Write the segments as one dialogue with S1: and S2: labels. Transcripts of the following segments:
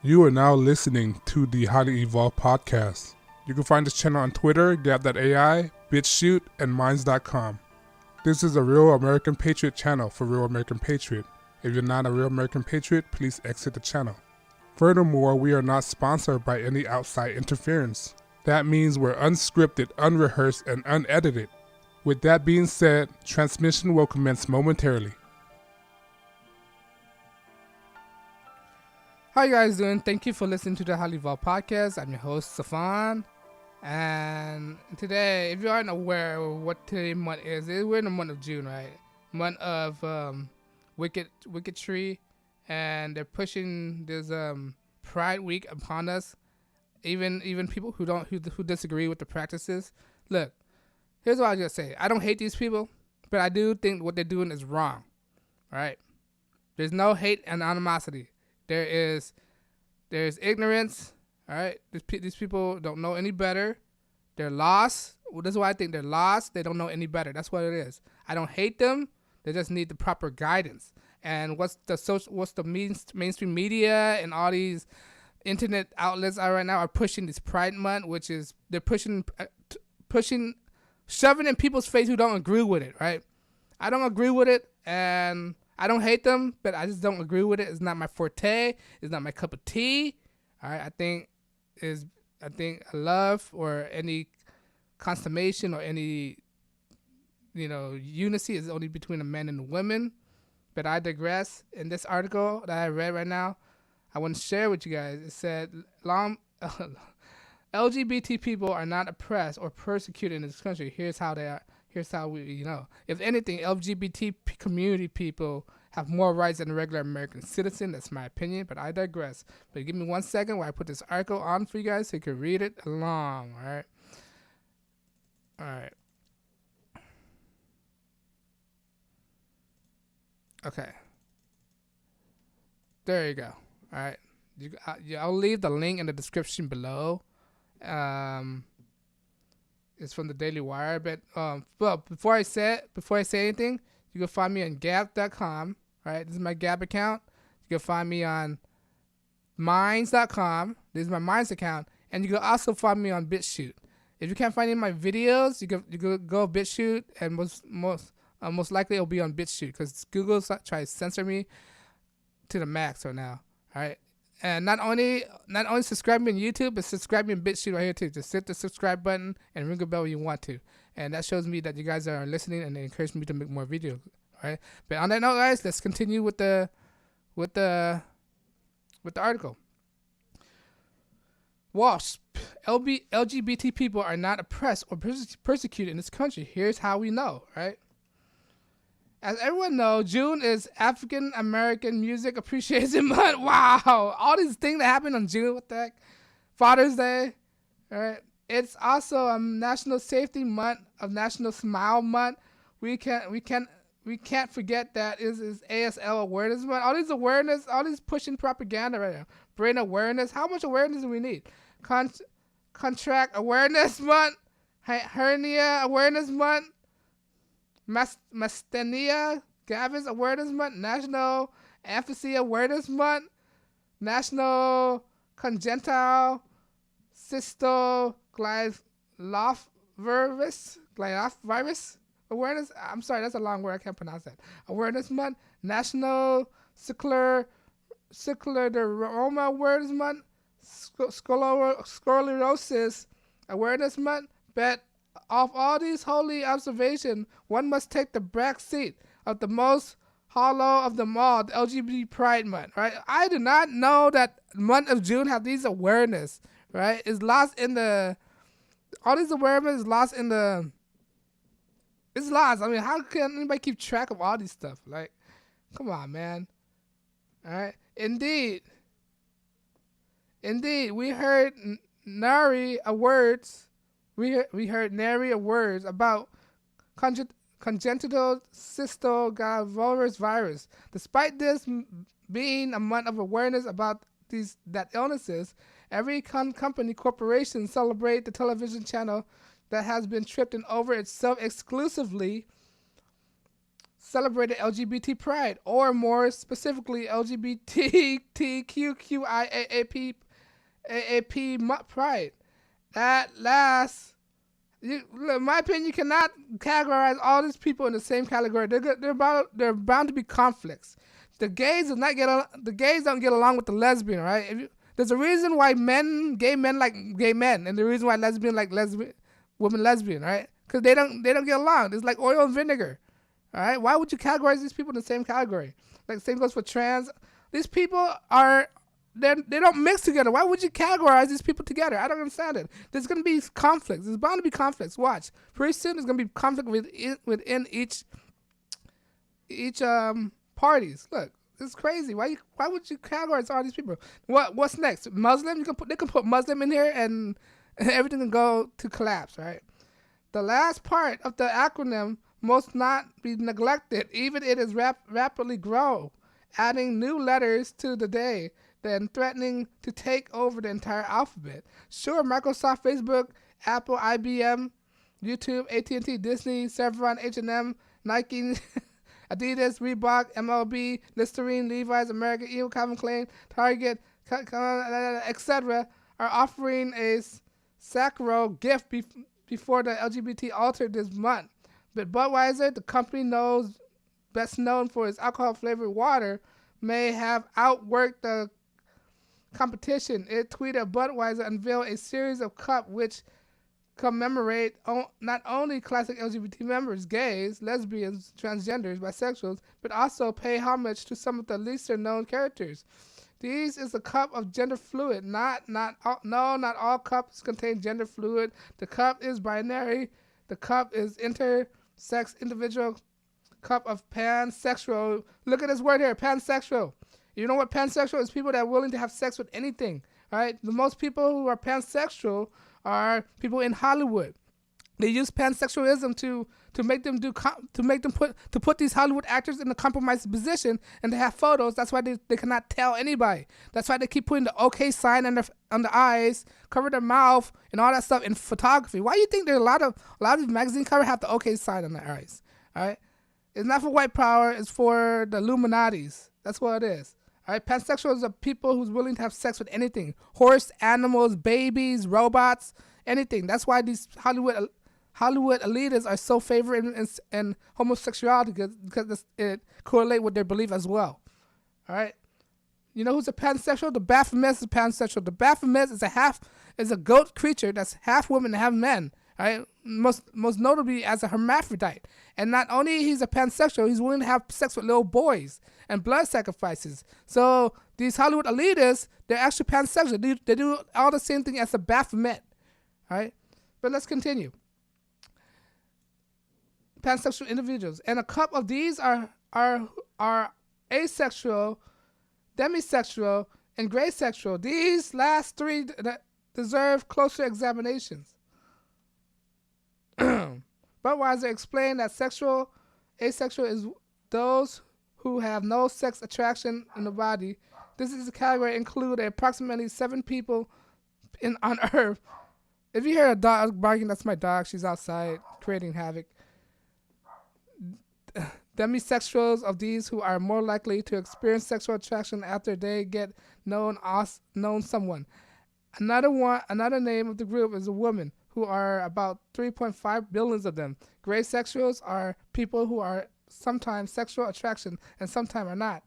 S1: You are now listening to the Highly Evolved Podcast. You can find this channel on Twitter, Gab.ai, BitChute, and Minds.com. This is a Real American Patriot channel for Real American Patriot. If you're not a Real American Patriot, please exit the channel. Furthermore, we are not sponsored by any outside interference. That means we're unscripted, unrehearsed, and unedited. With that being said, transmission will commence momentarily.
S2: How you guys doing? Thank you for listening to the HighlyEvolvedPodcast. I'm your host, Safan. And today, if you aren't aware of what today's month is, we're in the month of June, right? Month of Wicked and they're pushing this Pride Week upon us. Even people who disagree with the practices. Look, here's what I just say. I don't hate these people, but I do think what they're doing is wrong. Right? There's no hate and animosity. There's ignorance. All right, these people don't know any better. They're lost. Well, that's why I think they're lost. They don't know any better. That's what it is. I don't hate them. They just need the proper guidance. And what's the mainstream media and all these internet outlets are right now are pushing this Pride Month, which is they're pushing, shoving in people's face who don't agree with it. Right? I don't agree with it, and I don't hate them, but I just don't agree with it. It's not my forte. It's not my cup of tea. All right, I think love or any consummation or any unity is only between a man and a woman. But I digress. In this article that I read right now, I want to share with you guys. It said LGBT people are not oppressed or persecuted in this country. Here's how they are. Here's how we, if anything, LGBT community people have more rights than a regular American citizen. That's my opinion, but I digress. But give me 1 second while I put this article on for you guys so you can read it along, all right? Okay. There you go. All right. I'll leave the link in the description below. It's from the Daily Wire, but well, before I say anything, you can find me on Gab.com. Right, this is my Gab account. You can find me on Minds.com. This is my Minds account, and you can also find me on BitChute. If you can't find any of my videos, you can go BitChute, and most likely it'll be on BitChute because Google tries to censor me to the max right now. All right. And not only subscribe me on YouTube, but subscribe me on BitChute right here too. Just hit the subscribe button and ring a bell when you want to. And that shows me that you guys are listening and they encourage me to make more videos. All right. But on that note, guys, let's continue with the article. WASP, LGBT people are not oppressed or persecuted in this country. Here's how we know, right? As everyone knows, June is African American Music Appreciation Month. Wow. All these things that happen on June, what the heck? Father's Day. All right. It's also a National Safety Month, of National Smile Month. We can't forget that is ASL Awareness Month. All these pushing propaganda right now. Brain awareness. How much awareness do we need? Contract Awareness Month. Hernia Awareness Month. Myasthenia Gravis Awareness Month, National Aphasia Awareness Month, National Congenital Cystoglyoph virus Awareness. I'm sorry, that's a long word. I can't pronounce that. Awareness Month, National Scleroderma Awareness Month, Sclerosis Awareness Month, but of all these holy observations, one must take the back seat of the most hollow of them all, the LGBT Pride Month, right? I do not know that the month of June have these awareness, right? It's lost in all these awareness is lost in it's lost. I mean, how can anybody keep track of all these stuff? Like, come on, man. All right. Indeed, we heard nary a words. We heard nary a words about congenital cystoglyoph virus. Despite this being a month of awareness about that illnesses, every company corporation celebrate the television channel that has been tripping over itself exclusively celebrated LGBT pride, or more specifically LGBTQIAAP pride. That last, in my opinion, you cannot categorize all these people in the same category. They're bound to be conflicts. The gays don't get along with the lesbian, right? There's a reason why gay men like gay men, and the reason why lesbian like women lesbian, right? Because they don't get along. It's like oil and vinegar, all right? Why would you categorize these people in the same category? Like same goes for trans. These people they don't mix together. Why would you categorize these people together? I don't understand it. There's gonna be conflicts. There's bound to be conflicts. Watch. Pretty soon there's gonna be conflict within each parties. Look. It's crazy. Why would you categorize all these people? What's next? Muslim? They can put Muslim in here and everything can go to collapse, right? The last part of the acronym must not be neglected, even it is rapidly grow, adding new letters to the day, then threatening to take over the entire alphabet. Sure, Microsoft, Facebook, Apple, IBM, YouTube, AT&T, Disney, Chevron, H&M, Nike, Adidas, Reebok, MLB, Listerine, Levi's, American Eagle, Calvin Klein, Target, etc. are offering a sacro gift before the LGBT altar this month. But Budweiser, the company best known for its alcohol-flavored water, may have outworked the competition. It tweeted Budweiser unveiled a series of cups which commemorate not only classic LGBT members, gays, lesbians, transgenders, bisexuals, but also pay homage to some of the lesser known characters. This is a cup of gender fluid. Not all cups contain gender fluid. The cup is binary. The cup is intersex individual. Cup of pansexual. Look at this word here, pansexual. You know what pansexual is? People that are willing to have sex with anything. Right? The most people who are pansexual are people in Hollywood. They use pansexualism to put these Hollywood actors in a compromised position and to have photos. That's why they cannot tell anybody. That's why they keep putting the OK sign on the eyes, cover their mouth, and all that stuff in photography. Why do you think there's a lot of these magazine covers have the OK sign on their eyes? All right, it's not for white power. It's for the Illuminatis. That's what it is. All right, pansexuals are people who's willing to have sex with anything: horse, animals, babies, robots, anything. That's why these Hollywood elitists are so favored in homosexuality because it correlates with their belief as well. All right, you know who's a pansexual? The Baphomet is a pansexual. The Baphomet is a goat creature that's half woman and half men. All right, most notably as a hermaphrodite. And not only he's a pansexual, he's willing to have sex with little boys and blood sacrifices. So these Hollywood elitists, they're actually pansexual. They do all the same thing as the Baphomet. All right, but let's continue. Pansexual individuals, and a couple of these are asexual, demisexual, and gray sexual. These last three deserve closer examinations. Budweiser explained that asexual is those who have no sex attraction in the body. This is a category include approximately 7 people on Earth. If you hear a dog barking, that's my dog. She's outside creating havoc. Demisexuals of these who are more likely to experience sexual attraction after they get known someone. Another name of the group is a woman, who are about 3.5 billion of them. Gray sexuals are people who are sometimes sexual attraction and sometimes are not.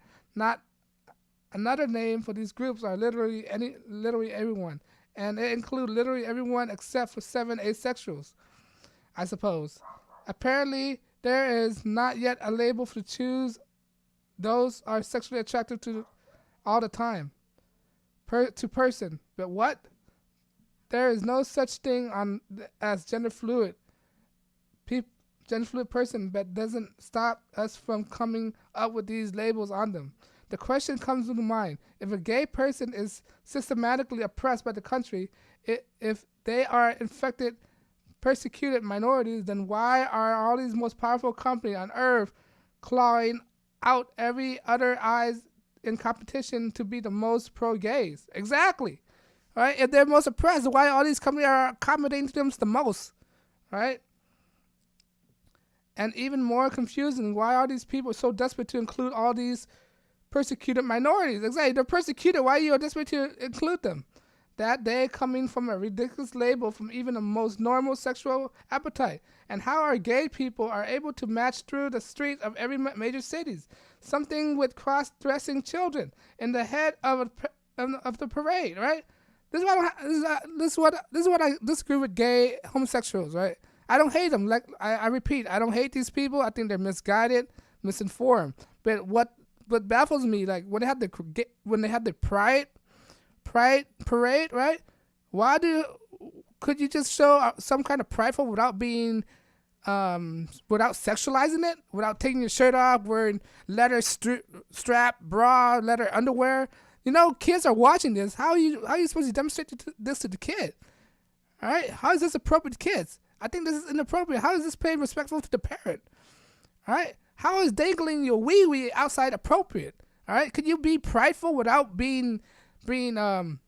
S2: Another name for these groups are literally everyone, and it includes literally everyone except for 7 asexuals, I suppose. Apparently, there is not yet a label to choose. Those are sexually attracted to all the time, to person. But what? There is no such thing as gender fluid. Gender fluid person, but doesn't stop us from coming up with these labels on them. The question comes to mind: if a gay person is systematically oppressed by the country, if they are infected, persecuted minorities, then why are all these most powerful companies on earth clawing out every other eyes in competition to be the most pro-gays? Exactly. Right? If they're most oppressed, why all these companies are accommodating to them the most? Right? And even more confusing, why are these people so desperate to include all these persecuted minorities? Exactly, they're persecuted. Why are you desperate to include them? That they coming from a ridiculous label from even the most normal sexual appetite. And how are gay people are able to match through the streets of every major cities? Something with cross-dressing children in the head of the parade, right? This is what I disagree with gay homosexuals, right? I don't hate them. Like I repeat, I don't hate these people. I think they're misguided, misinformed. But what baffles me, like when they had the pride parade, right? Could you just show some kind of prideful without being without sexualizing it, without taking your shirt off, wearing leather strap bra, leather underwear? You know, kids are watching this. How are you supposed to demonstrate this to the kid? All right, how is this appropriate to kids? I think this is inappropriate. How is this played respectful to the parent? All right, how is dangling your wee wee outside appropriate? All right, could you be prideful without being obscene?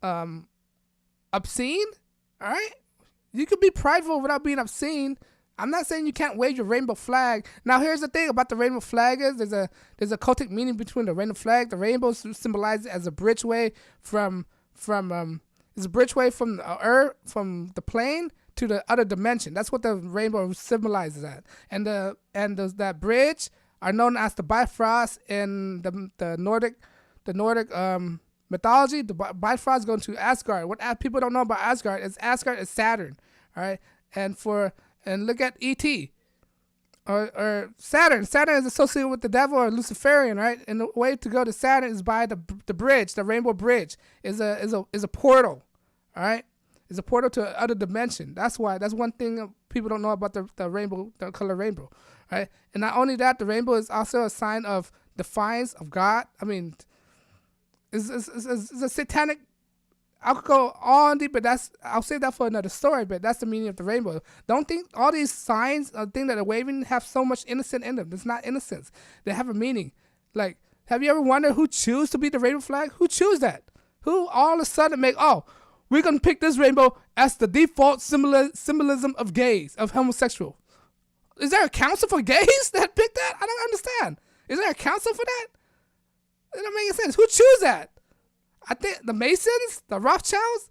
S2: All right, you could be prideful without being obscene. I'm not saying you can't wave your rainbow flag. Now, here's the thing about the rainbow flag is there's a cultic meaning between the rainbow flag. The rainbow symbolizes as a bridgeway from the earth, from the plane to the other dimension. That's what the rainbow symbolizes at. And that bridge are known as the Bifrost in the Nordic mythology. The Bifrost going to Asgard. What people don't know about Asgard is Saturn. All right, and look at E.T. or Saturn. Saturn is associated with the devil or Luciferian, right? And the way to go to Saturn is by the bridge. The rainbow bridge is a portal, all right? It's a portal to another dimension. That's one thing people don't know about the rainbow, the color rainbow, right? And not only that, the rainbow is also a sign of defiance of God. I mean, it's a satanic. I could go on deep, but I'll save that for another story. But that's the meaning of the rainbow. Don't think all these signs, things that are waving, have so much innocent in them. It's not innocence. They have a meaning. Like, have you ever wondered who choose to be the rainbow flag? Who choose that? Who all of a sudden we're gonna pick this rainbow as the default symbolism of gays, of homosexual? Is there a council for gays that pick that? I don't understand. Is there a council for that? It doesn't make sense. Who choose that? I think the Masons, the Rothschilds.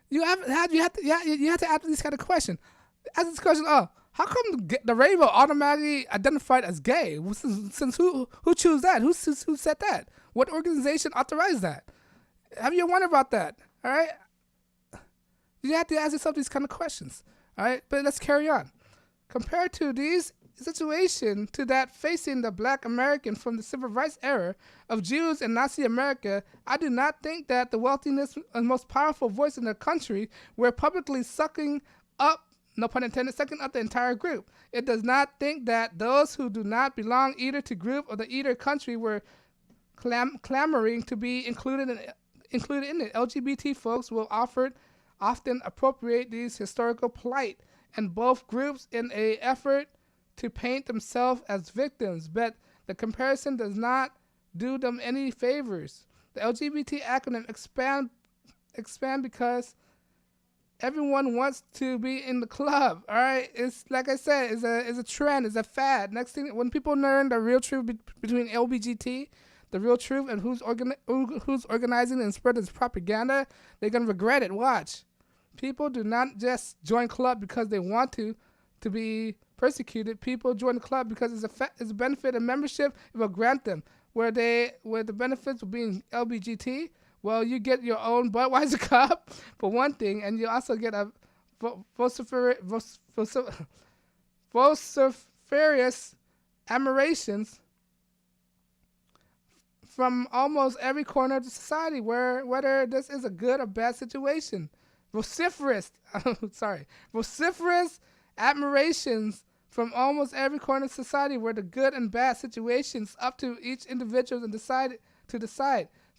S2: You have to ask these kind of questions. Ask this question: how come the rainbow automatically identified as gay? Since who chose that? Who said that? What organization authorized that? Have you wondered about that? All right. You have to ask yourself these kind of questions. All right, but let's carry on. Compared to these situation to that facing the black American from the civil rights era of Jews in Nazi America, I do not think that the wealthiest and most powerful voice in the country were publicly sucking up, no pun intended, sucking up the entire group. It does not think that those who do not belong either to group or the either country were clamoring to be included in it. LGBT folks will often appropriate these historical plight and both groups in a effort to paint themselves as victims, but the comparison does not do them any favors. The LGBT acronym expand because everyone wants to be in the club. All right, it's like I said, it's a trend, it's a fad. Next thing, when people learn the real truth between LGBT, the real truth, and who's organizing and spreading this propaganda, they're gonna regret it. Watch. People do not just join club because they want to be persecuted. People join the club because it's a benefit and membership it will grant them. Where the benefits of being LGBT, well, you get your own Budweiser cup for one thing, and you also get a vociferous admirations from almost every corner of the society, whether this is a good or bad situation. Vociferous admirations from almost every corner of society where the good and bad situations up to each individual and decide.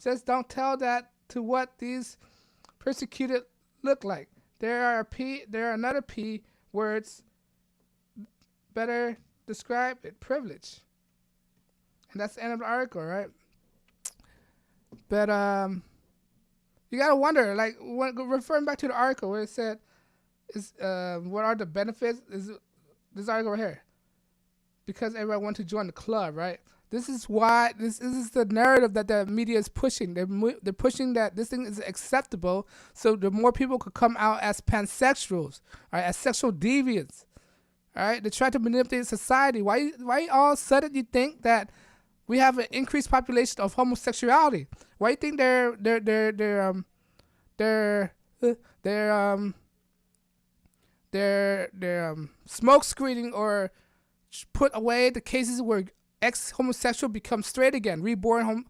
S2: Just don't tell that to what these persecuted look like. There are another P words better describe it: privilege. And that's the end of the article, right? But you gotta wonder, like, referring back to the article where it said, what are the benefits? this article right here. Because everyone wants to join the club, right? This is why this is the narrative that the media is pushing. They're pushing that this thing is acceptable, so the more people could come out as pansexuals, right, as sexual deviants, all right. They try to manipulate society. Why all of a sudden you think that we have an increased population of homosexuality? Why do you think they're smoke screening or put away the cases where ex-homosexual becomes straight again, reborn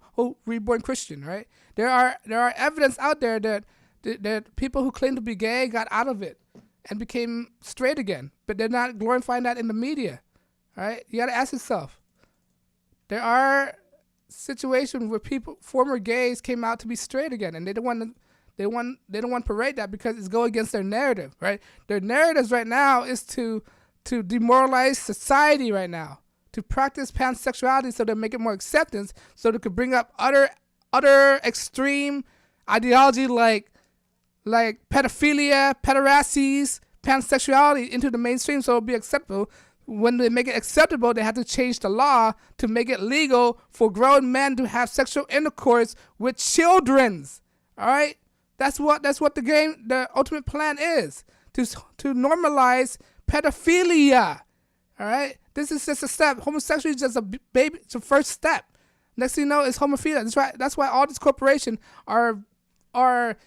S2: Christian, right? There are evidence out there that people who claim to be gay got out of it and became straight again, but they're not glorifying that in the media, right? You gotta ask yourself. There are situations where former gays came out to be straight again, and they don't want to parade that because it's go against their narrative, right? Their narratives right now is to demoralize society right now, to practice pansexuality so they make it more acceptance, so they could bring up other extreme ideology like pedophilia, pederasties, pansexuality into the mainstream so it'll be acceptable. When they make it acceptable, they have to change the law to make it legal for grown men to have sexual intercourse with children. All right? That's what the ultimate plan is, to normalize pedophilia. All right? This is just a step. Homosexuality is just a baby. It's the first step. Next thing you know is homophilia. That's why all these corporations are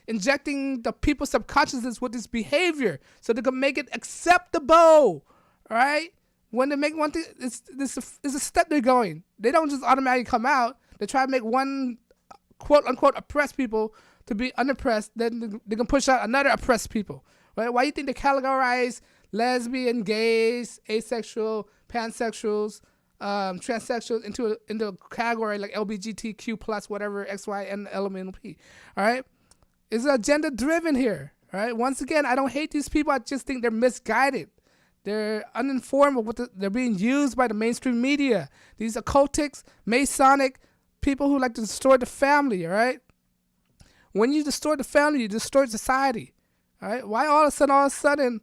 S2: injecting the people's subconsciousness with this behavior so they can make it acceptable. All right? When they make one thing, it's a step they're going. They don't just automatically come out. They try to make one quote unquote oppressed people to be unoppressed. Then they can push out another oppressed people. Right? Why do you think they categorize lesbian, gays, asexual, pansexuals, transsexuals into a category like LGBTQ plus whatever X, Y, and LMNP? All right, it's agenda driven here. All right, once again, I don't hate these people. I just think they're misguided. They're uninformed of they're being used by the mainstream media. These occultics, Masonic people who like to destroy the family. All right, when you destroy the family, you destroy society. All right, why all of a sudden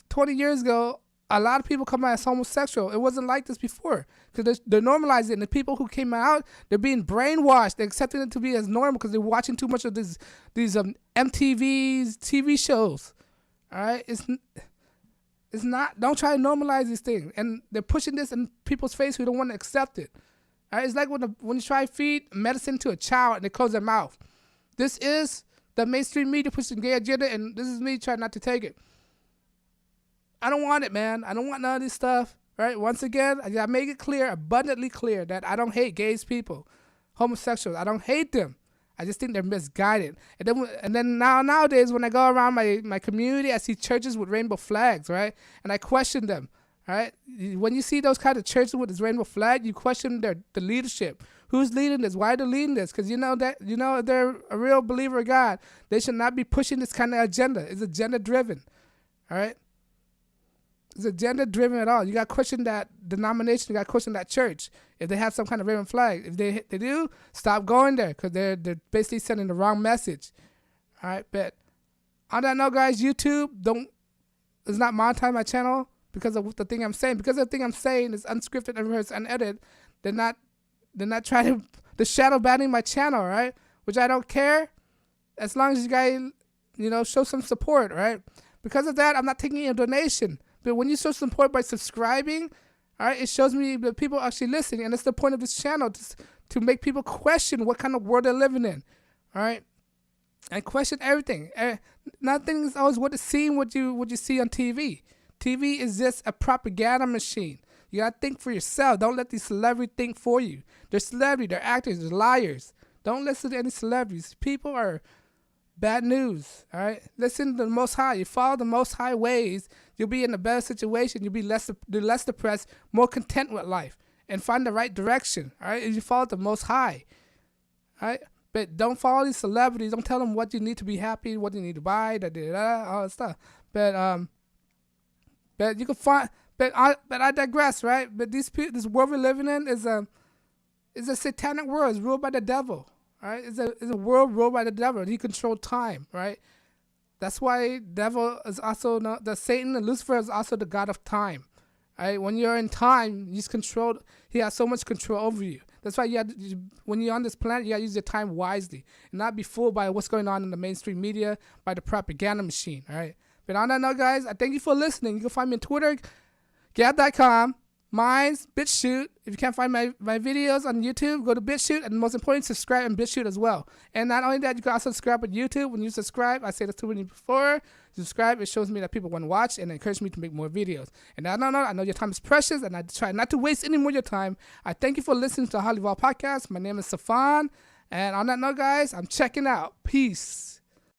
S2: 20 years ago, a lot of people come out as homosexual. It wasn't like this before because they're normalizing it. And the people who came out, they're being brainwashed. They're accepting it to be as normal because they're watching too much of these MTV's TV shows. All right, it's not. Don't try to normalize these things. And they're pushing this in people's face who don't want to accept it. All right, it's like when you try to feed medicine to a child and they close their mouth. This is the mainstream media pushing gay agenda, and this is me trying not to take it. I don't want it, man. I don't want none of this stuff. Right? Once again, I gotta make it clear, abundantly clear, that I don't hate gays people, homosexuals. I don't hate them. I just think they're misguided. And then nowadays, when I go around my community, I see churches with rainbow flags, right? And I question them, right? When you see those kind of churches with this rainbow flag, you question the leadership. Who's leading this? Why are they leading this? Because if they're a real believer of God, they should not be pushing this kind of agenda. It's agenda driven, all right? It's agenda driven at all. You got to question that denomination. You got to question that church if they have some kind of rainbow flag. If they do, stop going there because they're basically sending the wrong message. All right, but on that note, guys, YouTube is not monetizing my channel because of the thing I'm saying. Because the thing I'm saying is unscripted, unrehearsed, unedited. They're not trying to shadow banning my channel, right? Which I don't care as long as you guys show some support, right? Because of that, I'm not taking a donation. But when you show support by subscribing, all right, it shows me that people are actually listening. And that's the point of this channel, to make people question what kind of world they're living in. All right? And question everything. Nothing is always what you see on TV. TV is just a propaganda machine. You got to think for yourself. Don't let these celebrities think for you. They're celebrities. They're actors. They're liars. Don't listen to any celebrities. People are bad news, all right? Listen to the Most High. You follow the Most High ways, you'll be in a better situation. You'll be less depressed, more content with life, and find the right direction, all right? If you follow the Most High, all right? But don't follow these celebrities. Don't tell them what you need to be happy, what you need to buy, all that stuff. But you can find. But I digress, right? But this world we're living in is a satanic world. It's ruled by the devil. Right? It's a world ruled by the devil. He controls time, right? That's why devil is also the Satan and Lucifer is also the god of time. Right? When you're in time, he has so much control over you. That's why when you're on this planet, you gotta use your time wisely and not be fooled by what's going on in the mainstream media, by the propaganda machine. All right. But on that note, guys, I thank you for listening. You can find me on Twitter, gab.com, Minds, BitChute. If you can't find my videos on YouTube, go to BitChute, and most importantly, subscribe on BitChute as well. And not only that, you can also subscribe on YouTube. When you subscribe, I said this to you before, subscribe, it shows me that people want to watch and encourage me to make more videos. And I know your time is precious, and I try not to waste any more of your time. I thank you for listening to the HighlyEvolvedPodcast. My name is Safan, and on that note, guys, I'm checking out. Peace.